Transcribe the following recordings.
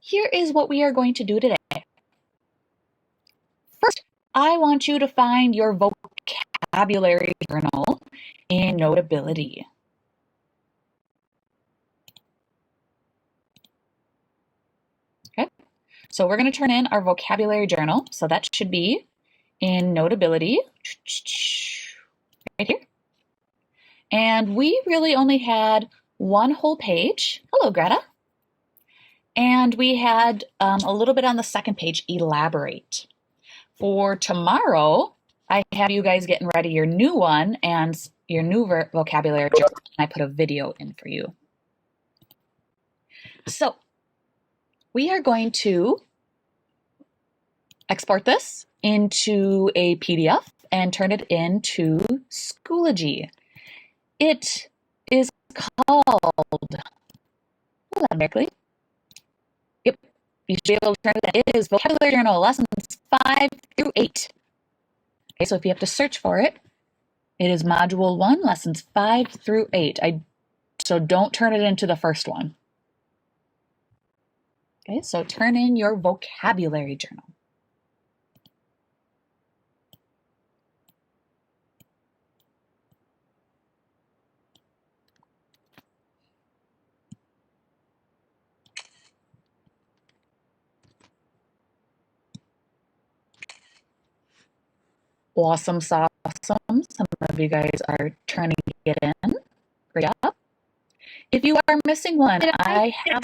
here is what we are going to do today. First, I want you to find your vocabulary journal in Notability. Okay, so we're going to turn in our vocabulary journal. So that should be in Notability, right here. And we really only had one whole page. Hello, Greta. And we had a little bit on the second page, Elaborate. For tomorrow, I have you guys getting ready your new one and your new vocabulary journal. And I put a video in for you. So we are going to export this into a PDF and turn it into Schoology. It is called, hold on, Berkeley. Yep, you should be able to turn it in. It is Vocabulary Journal, lessons 5 through 8. Okay, so if you have to search for it, it is Module 1, lessons 5 through 8. So don't turn it into the first one. Okay, so turn in your vocabulary journal. Awesome sauce. Some of you guys are turning it in. Great job. If you are missing one, I have...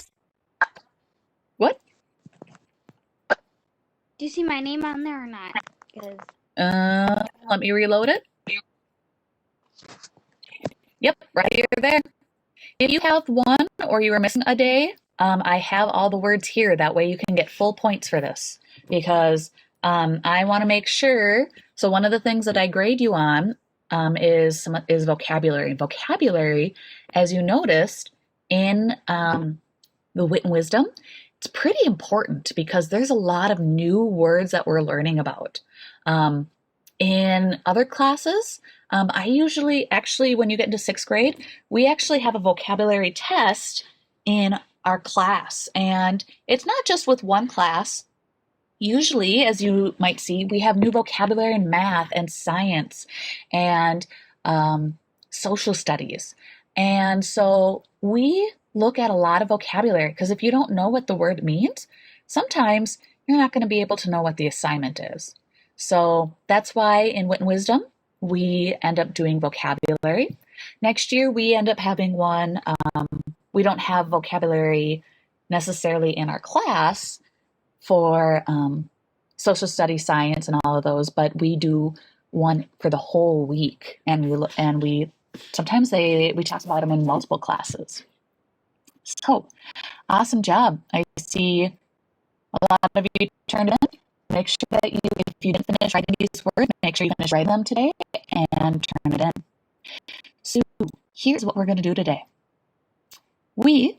What? Do you see my name on there or not? Let me reload it. Yep, right here, there. If you have one or you are missing a day, I have all the words here. That way you can get full points for this because I want to make sure. So one of the things that I grade you on is vocabulary. Vocabulary, as you noticed in the Wit and Wisdom, it's pretty important because there's a lot of new words that we're learning about. In other classes, I usually, when you get into 6th grade, we actually have a vocabulary test in our class. And it's not just with one class. Usually, as you might see, we have new vocabulary in math and science and social studies. And so we look at a lot of vocabulary because if you don't know what the word means, sometimes you're not going to be able to know what the assignment is. So that's why in Wit and Wisdom, we end up doing vocabulary. Next year, we end up having one. We don't have vocabulary necessarily in our class for social studies, science, and all of those, but we do one for the whole week. And we sometimes we talk about them in multiple classes. So awesome job. I see a lot of you turned in. Make sure that if you didn't finish writing these words, make sure you finish writing them today and turn it in. So here's what we're going to do today. We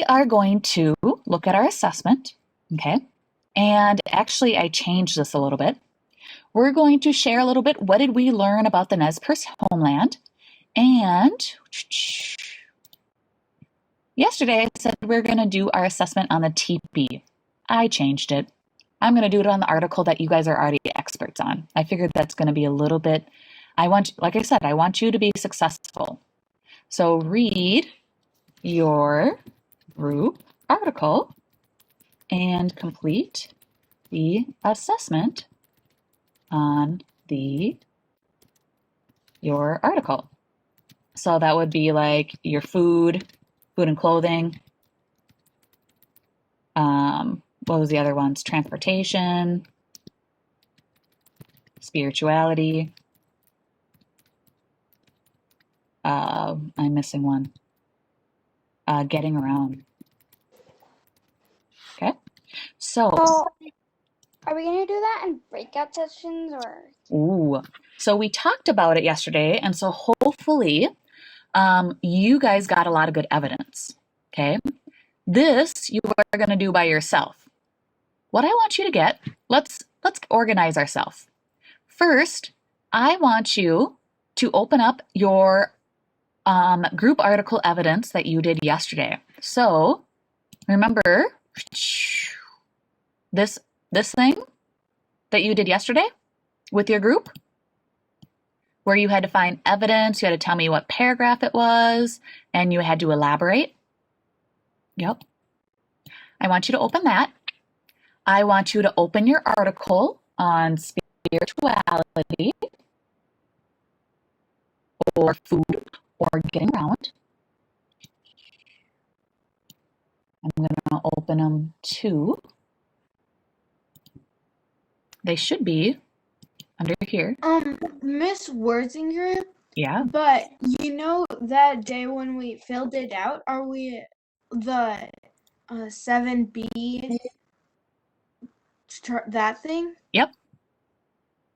are going to look at our assessment, okay? And actually, I changed this a little bit. We're going to share a little bit. What did we learn about the Nez Perce homeland? And yesterday, I said we're going to do our assessment on the teepee. I changed it. I'm going to do it on the article that you guys are already experts on. I figured that's going to be a little bit, like I said, I want you to be successful. So read your group article and complete the assessment on your article. So that would be like your food and clothing. What was the other ones? Transportation, spirituality. I'm missing one. Getting around. Okay. So are we going to do that in breakout sessions or? Ooh. So we talked about it yesterday, and so hopefully you guys got a lot of good evidence. Okay. This you are going to do by yourself. What I want you to get, let's organize ourselves. First, I want you to open up your group article evidence that you did yesterday. So remember this thing that you did yesterday with your group, where you had to find evidence, you had to tell me what paragraph it was, and you had to elaborate? Yep. I want you to open that. I want you to open your article on spirituality or food or getting around. I'm going to open them too. They should be under here. Miss Worzinger? Yeah. But you know that day when we filled it out, are we the 7B that thing? Yep.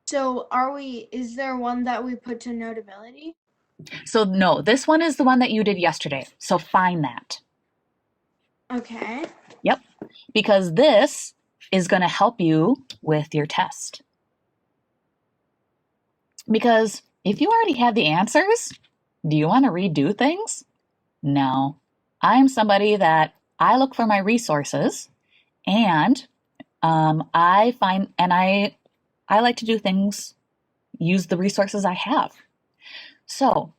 So is there one that we put to Notability? So no, this one is the one that you did yesterday. So find that. Okay. Yep. Because this is going to help you with your test. Because if you already have the answers, do you want to redo things? No. I am somebody that I look for my resources, and I like to do things, use the resources I have. So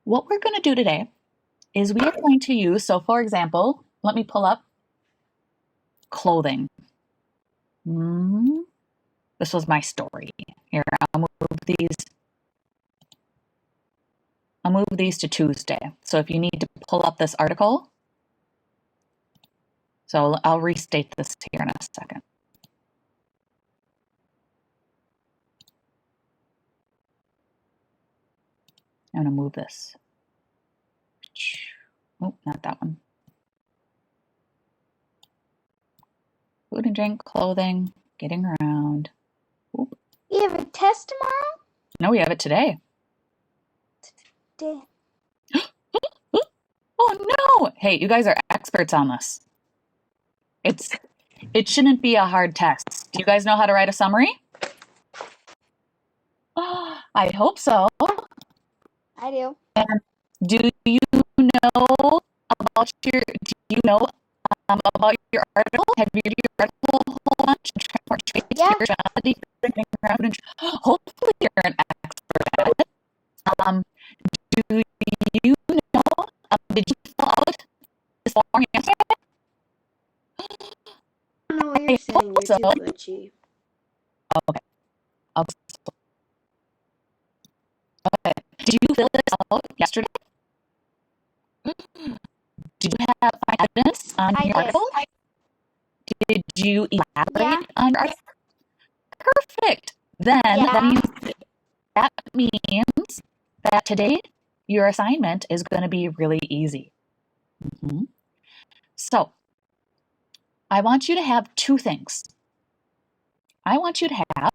what we're going to do today is we are going to use, so for example, let me pull up clothing. This was my story. Here, I'll move these to Tuesday. So if you need to pull up this article, so I'll restate this here in a second. I'm going to move this. Oh, not that one. Food and drink, clothing, getting around. Oop. You have a test tomorrow? No, we have it today. Day. Oh no! Hey, you guys are experts on this. It shouldn't be a hard test. Do you guys know how to write a summary? I hope so. I do. And do you know about your article? Have you read your article a whole bunch? Yeah. Hopefully you're an expert at it. Do you know, did you fill out this form yesterday? I don't know what you're saying. You're too glitchy. Okay. Okay. Did you fill this out yesterday? Did you have evidence on your article? Did you elaborate on your article? Perfect. Then that means that today your assignment is going to be really easy. So I want you to have two things. I want you to have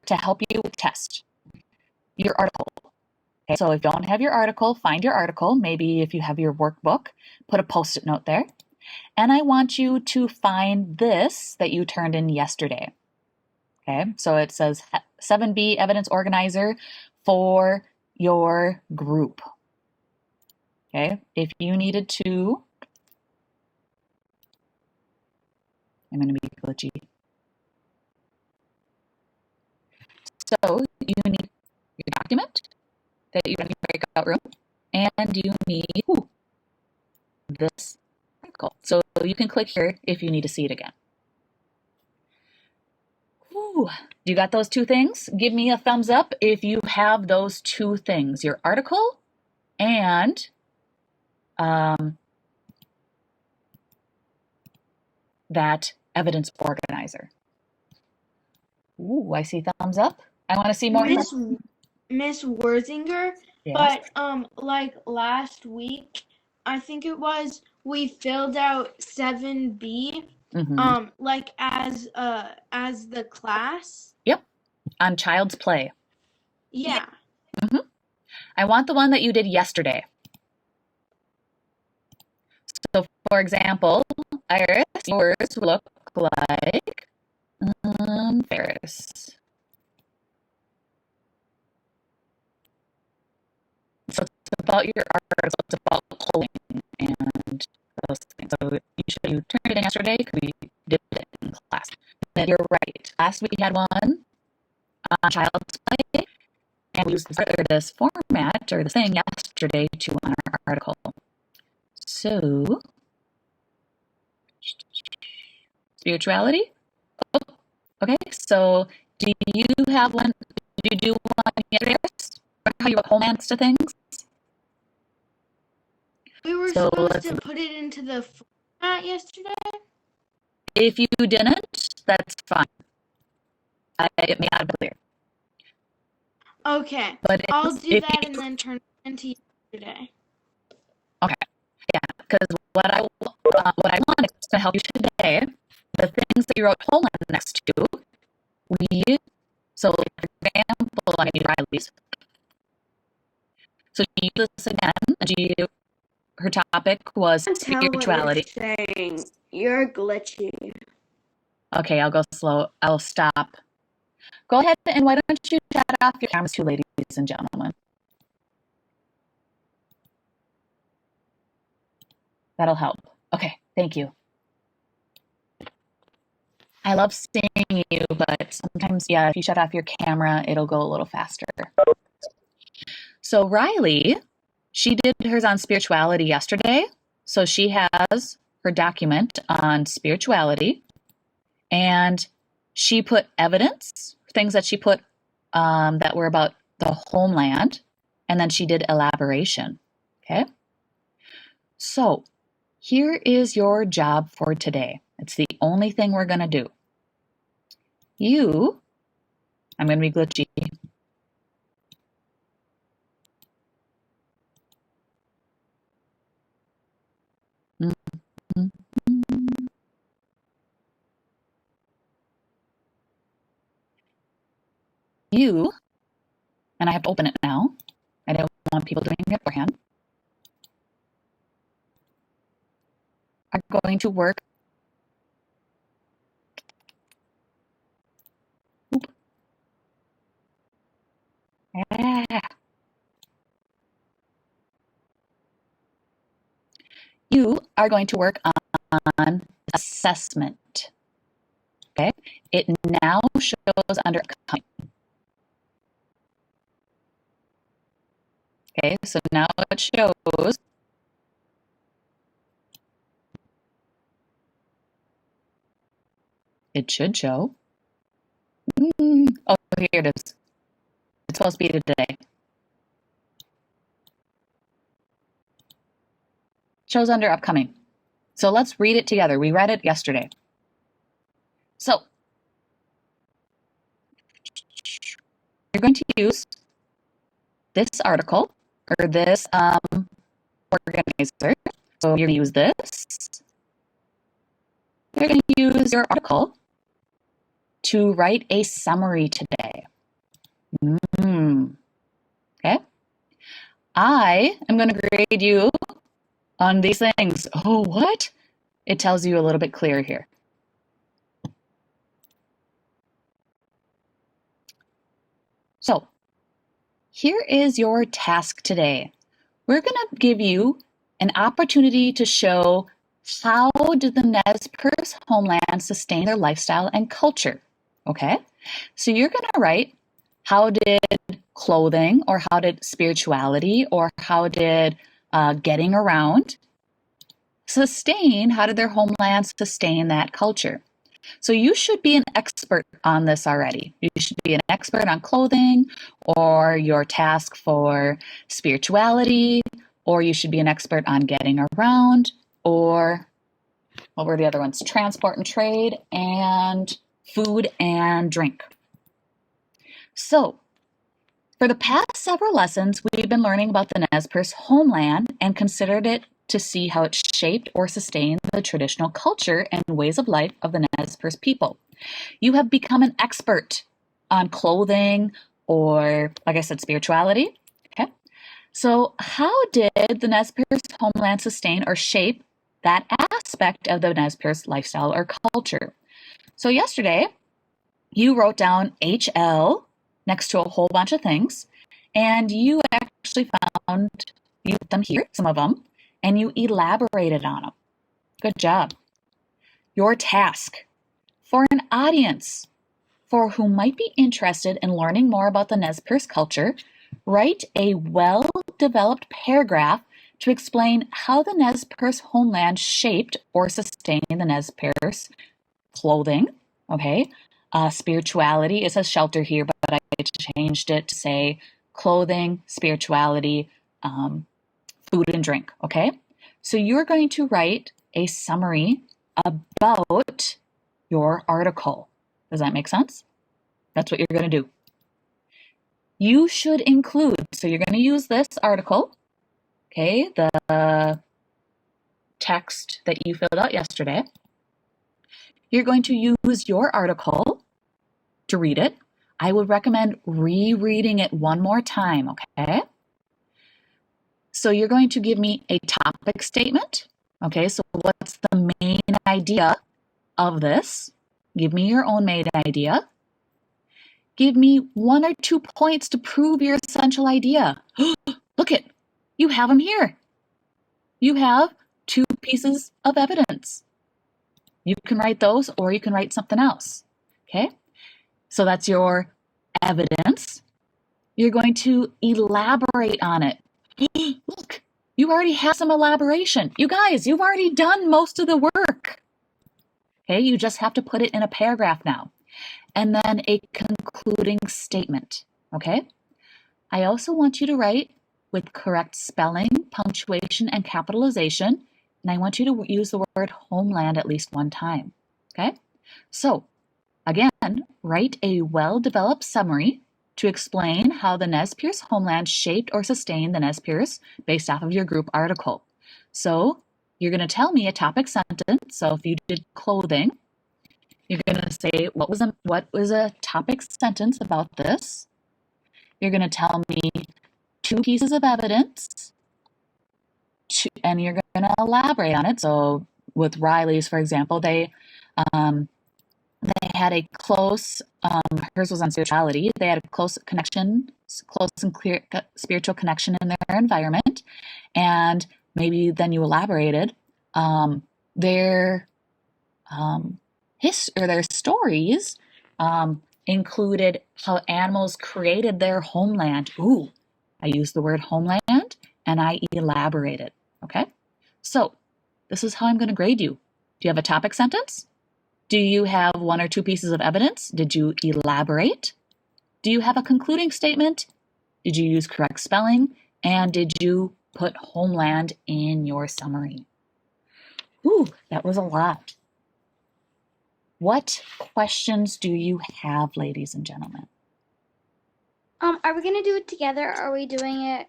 to help you with test your article. Okay, so if you don't have your article, find your article. Maybe if you have your workbook, put a Post-it note there. And I want you to find this that you turned in yesterday. Okay, so it says 7B Evidence Organizer for your group. Okay, if you needed to, I'm going to be glitchy. So you need your document that you're in your breakout room, and you need this article. So you can click here if you need to see it again. You got those two things? Give me a thumbs up if you have those two things, your article and that evidence organizer. Ooh, I see thumbs up. I want to see more. Miss Worzinger, yes. But like last week, I think it was, we filled out 7B, like as the class. Yep, on Child's Play. Yeah. I want the one that you did yesterday. So, for example, Iris, yours would look like Ferris. So it's about your article. It's about polling and those things. So you turned it in yesterday because we did it in class. And you're right. Last week we had one on child's play, and we used this format or the thing yesterday to on our article. So, spirituality. Oh, okay. So, do you have one? Did you do one yesterday? How you homelands to things? We were supposed to put it into the format yesterday. If you didn't, that's fine. It may not be clear. Okay, but I'll do that and then turn it into yesterday. Okay, yeah, because what I want is to help you today. The things that you wrote homeland next to, so like, for example, I need Riley's. So you use this again. Her topic was spirituality. Saying you're glitchy. Okay, I'll go slow. I'll stop. Go ahead and why don't you shut off your cameras, too, ladies and gentlemen. That'll help. Okay, thank you. I love seeing you, but sometimes, yeah, if you shut off your camera, it'll go a little faster. So Riley, she did hers on spirituality yesterday. So she has her document on spirituality, and she put evidence, things that she put that were about the homeland, and then she did elaboration. Okay. So here is your job for today. It's the only thing we're going to do. I'm going to be glitchy. And I have to open it now. I don't want people doing it beforehand. Are going to work. You are going to work on assessment. Okay, it now shows under upcoming. Okay, so now it shows. It should show. Oh, here it is. It's supposed to be today. Shows under upcoming. So let's read it together. We read it yesterday. So you're going to use this article or this organizer. So you're going to use this. You're going to use your article to write a summary today. Okay. I am going to grade you on these things. Oh, what? It tells you a little bit clearer here. So here is your task today. We're going to give you an opportunity to show how did the Nez Perce homeland sustain their lifestyle and culture. Okay, so you're going to write how did clothing or how did spirituality or how did getting around sustain, how did their homeland sustain that culture? So you should be an expert on this already. You should be an expert on clothing or your task for spirituality, or you should be an expert on getting around, or what were the other ones? Transport and trade, and food and drink. So for the past several lessons, we've been learning about the Nez Perce homeland and considered it to see how it shaped or sustained the traditional culture and ways of life of the Nez Perce people. You have become an expert on clothing or, like I said, spirituality. Okay. So how did the Nez Perce homeland sustain or shape that aspect of the Nez Perce lifestyle or culture? So yesterday, you wrote down HL next to a whole bunch of things, and you actually found You put them here, some of them, and you elaborated on them. Good job. Your task for an audience for who might be interested in learning more about the Nez Perce culture, write a well-developed paragraph to explain how the Nez Perce homeland shaped or sustained the Nez Perce clothing, okay? Spirituality, it says shelter here, but I changed it to say clothing, spirituality, food and drink, okay? So you're going to write a summary about your article. Does that make sense? That's what you're going to do. You should include, so you're going to use this article, okay, the text that you filled out yesterday. You're going to use your article to read it. I would recommend rereading it one more time, okay? So you're going to give me a topic statement, okay? So what's the main idea of this? Give me your own main idea. Give me 1 or 2 points to prove your essential idea. Look it, you have them here. You have 2 pieces of evidence. You can write those or you can write something else, okay? So that's your evidence. You're going to elaborate on it. Look, you already have some elaboration. You guys, you've already done most of the work. Okay, you just have to put it in a paragraph now. And then a concluding statement, okay? I also want you to write with correct spelling, punctuation, and capitalization. And I want you to use the word homeland at least 1 time, okay? So, again, write a well-developed summary to explain how the Nez Perce homeland shaped or sustained the Nez Perce based off of your group article. So, you're going to tell me a topic sentence. So, if you did clothing, you're going to say, what was a topic sentence about this? You're going to tell me 2 pieces of evidence, and you're going to elaborate on it. So with Riley's, for example, they had a close, hers was on spirituality. They had a close connection, close and clear spiritual connection in their environment. And maybe then you elaborated their stories included how animals created their homeland. Ooh, I used the word homeland and I elaborated, okay? So this is how I'm going to grade you. Do you have a topic sentence? Do you have 1 or 2 pieces of evidence? Did you elaborate? Do you have a concluding statement? Did you use correct spelling? And did you put homeland in your summary? Ooh, that was a lot. What questions do you have, ladies and gentlemen? Are we gonna do it together? Are we doing it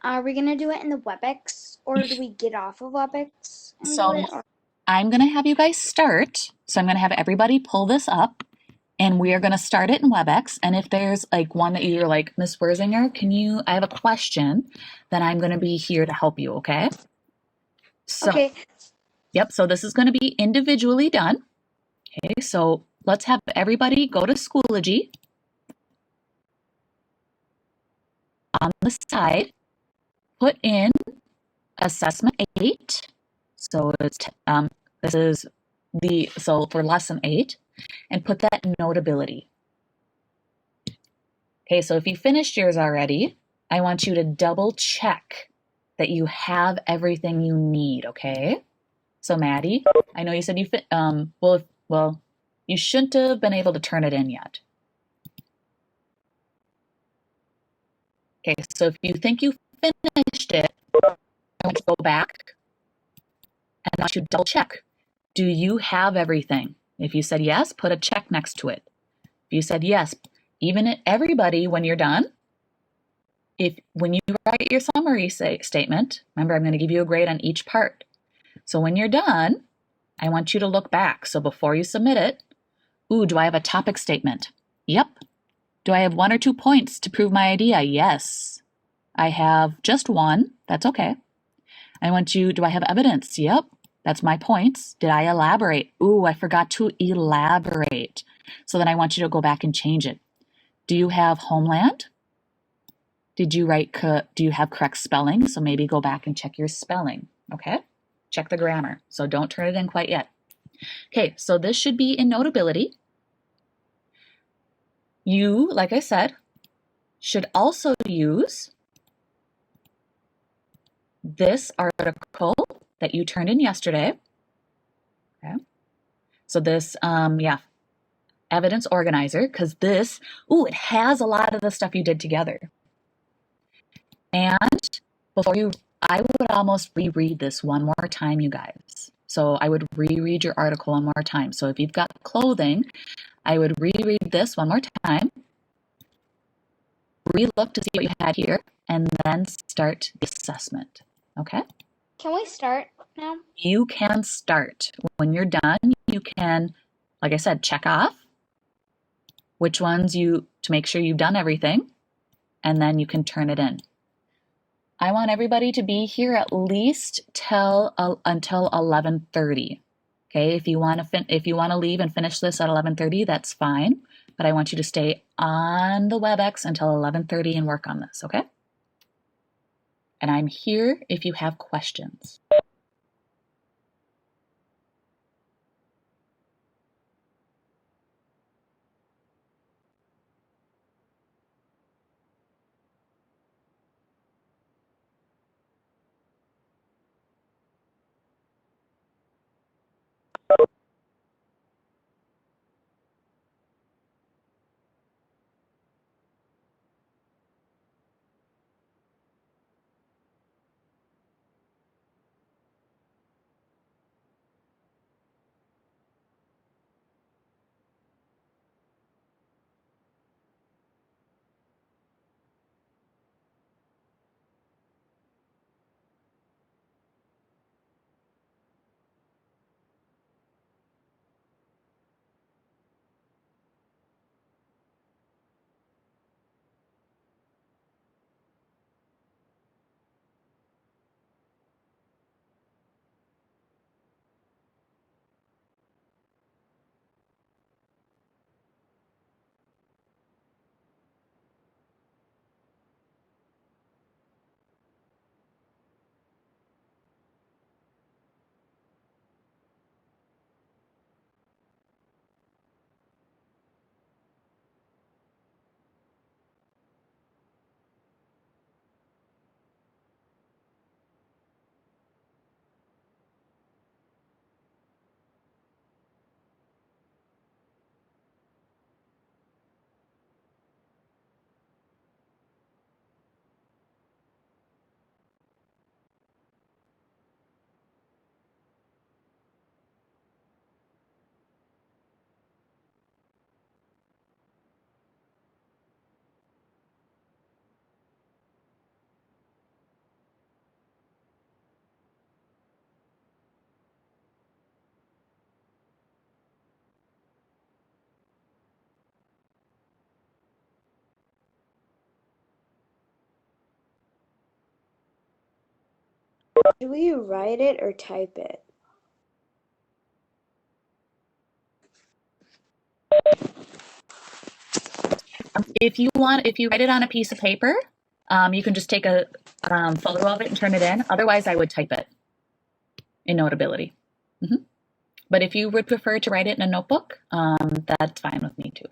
are we gonna do it in the WebEx, or do we get off of WebEx and do it? Or? I'm gonna have you guys start. So I'm gonna have everybody pull this up, and we are gonna start it in WebEx. And if there's like one that you're like, Miss Wersinger, I have a question, then I'm gonna be here to help you. Okay. So, okay. Yep, so this is going to be individually done. Okay, so let's have everybody go to Schoology. On the side, put in assessment 8. So it's for lesson 8, and put that notability. Okay, so if you finished yours already, I want you to double check that you have everything you need, okay? So Maddie, I know you said you fit. You shouldn't have been able to turn it in yet. Okay, so if you think you finished it, I want you to go back and I want you to double check. Do you have everything? If you said yes, put a check next to it. If you said yes, everybody, when you're done, when you write your summary statement, remember I'm going to give you a grade on each part. So when you're done, I want you to look back. So before you submit it, do I have a topic statement? Yep. Do I have 1 or 2 points to prove my idea? Yes. I have just 1. That's okay. Do I have evidence? Yep. That's my points. Did I elaborate? I forgot to elaborate. So then I want you to go back and change it. Do you have homeland? Did you write, do you have correct spelling? So maybe go back and check your spelling, okay? Check the grammar. So don't turn it in quite yet. Okay, so this should be in Notability. You, like I said, should also use this article that you turned in yesterday. Okay. So this, evidence organizer, because this, it has a lot of the stuff you did together. And I would almost reread this one more time, you guys. So I would reread your article one more time. So if you've got clothing, I would reread this one more time, relook to see what you had here, and then start the assessment. Okay? Can we start now? You can start. When you're done, you can, like I said, check off which ones to make sure you've done everything, and then you can turn it in. I want everybody to be here at least until 11:30. Okay, if you want to leave and finish this at 11:30, that's fine. But I want you to stay on the WebEx until 11:30 and work on this, okay? And I'm here if you have questions. Do we write it or type it? If you write it on a piece of paper, you can just take a photo of it and turn it in. Otherwise, I would type it in Notability. But if you would prefer to write it in a notebook, that's fine with me too.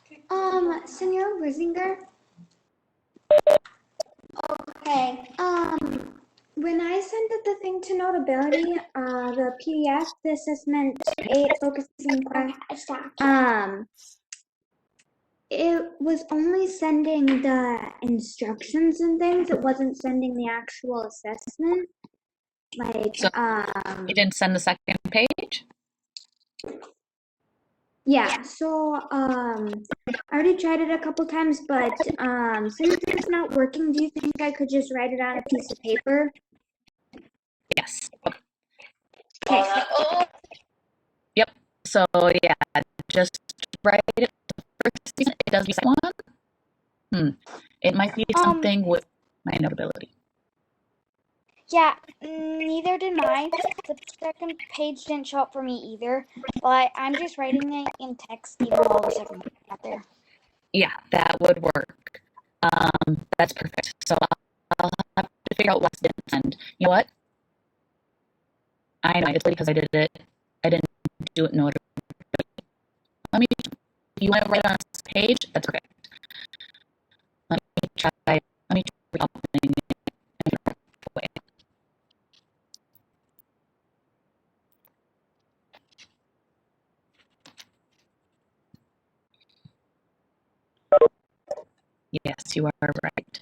Senor Brisinger, Okay. when I sent the thing to Notability, the PDF, the assessment 8 focusing question, it was only sending the instructions and things. It wasn't sending the actual assessment. Like, So you didn't send the second page? yeah, so I already tried it a couple times, but since it's not working, do you think I could just write it on a piece of paper? Yes. Okay. Yep. So yeah, just write it the first season. It does be one. It might be something with my Notability. Yeah, neither did mine. The second page didn't show up for me either, but I'm just writing it in text even though the second page is not there. Yeah, that would work. That's perfect. So I'll have to figure out what's didn't send. You know what? I know it's because I did it. I didn't do it in order. Let me. If you want to write it on this page, that's perfect. Let me try. Let me try opening it in a way. Yes, you are right.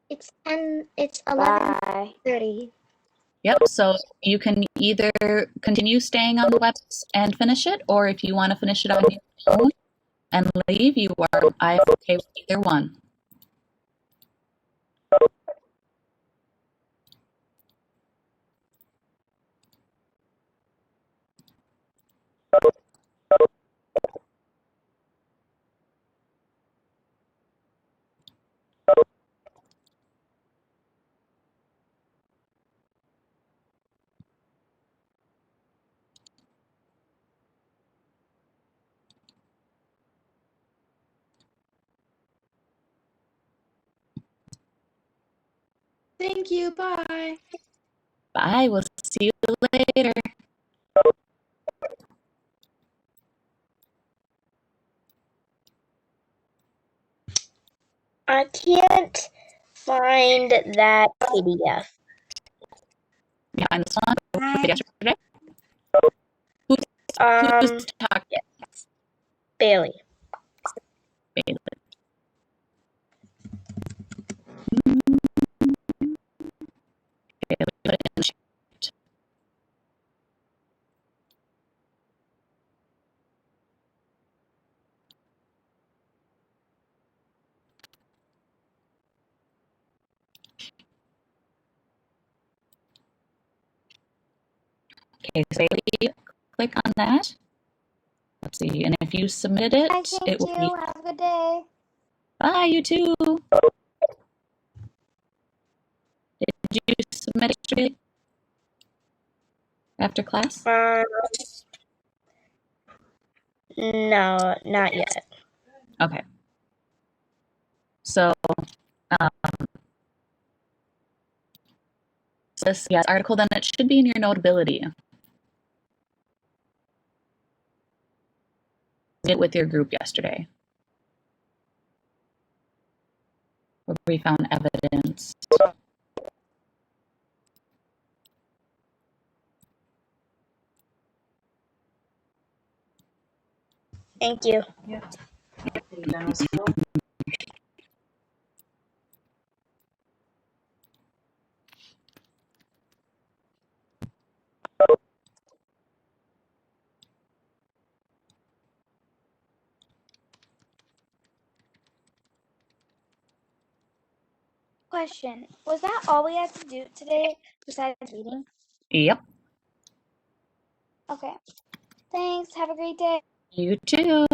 It's 11:30. Bye. Yep. So you can either continue staying on the web and finish it, or if you want to finish it on your own and leave, I'm okay with either one. Thank you. Bye. Bye. We'll see you later. I can't find that PDF. Behind this one with yesterday. Who's talking? Yes. Bailey. Bailey. Bailey, put it in the chat. Okay, so Bailey, click on that. Let's see, and if you submitted it, Bye, thank it will be, you. Have a good day. bye, you too. Did you submit it yesterday after class? No, not yet. Okay. So, um, this article, then it should be in your Notability. It with your group yesterday, where we found evidence. Thank you. Question. Was that all we had to do today besides reading? Yep, Okay. Thanks. Have a great day. you too.